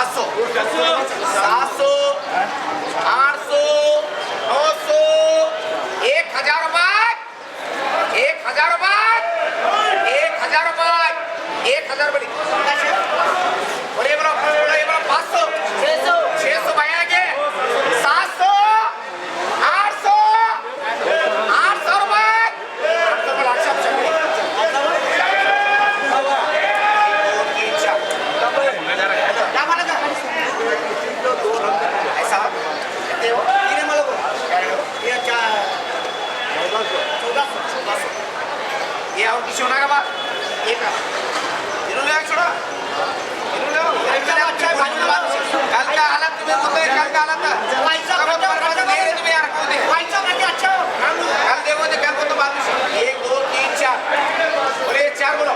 500 700 800 900 1000 रुपये 1000 रुपये 1000 रुपये 1000 बड़ी और ये बोलो 500 600 भैया के 700 800 800 रुपये 800 ऐसा ये और किसी होना का बात ये का इन्होंने आग छोड़ा इन्होंने अच्छा कल का हालत तुम्हें होता है कल का हालत पैसा कब तुम्हारे पास दे रहे तुम्हें यार कौन दे पैसा करके अच्छा हो कल देखो तो कल को तो बात 1 2 3 4 बोले 4 बोलो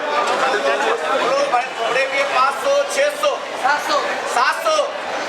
बोलो बड़े भी 500 600 700 700 750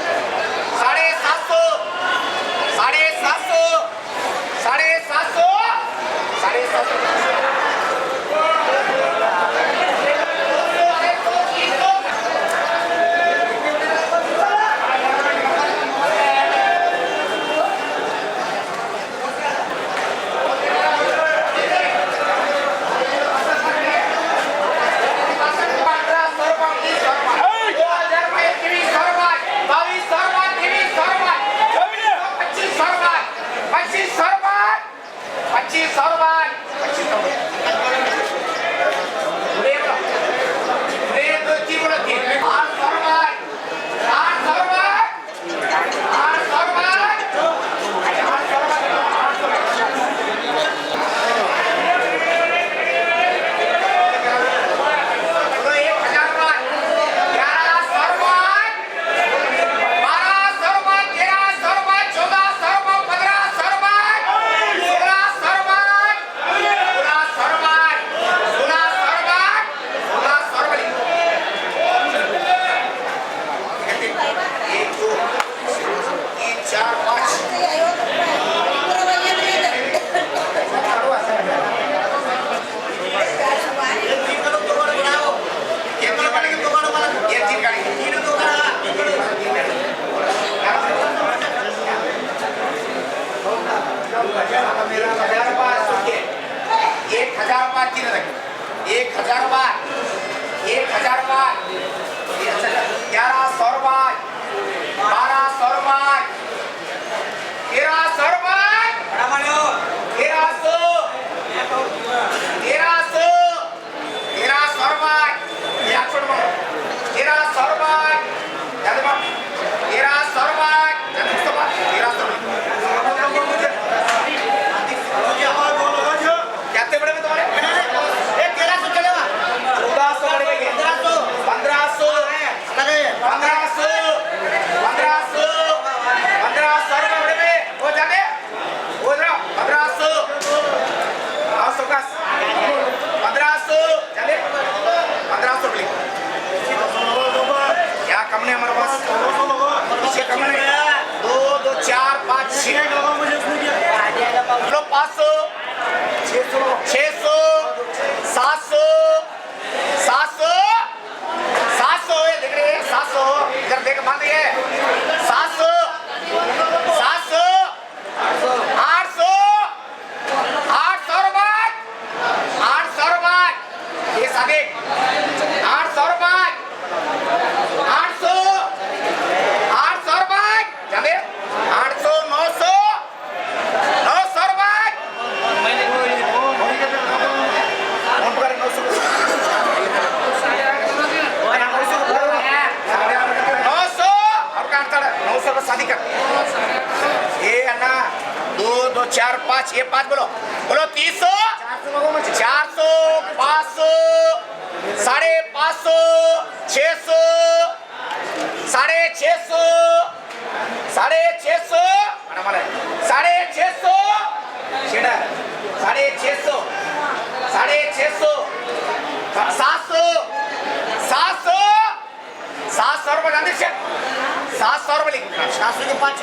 750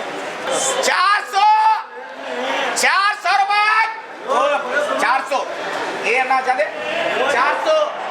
400 400 ये ना जाने 400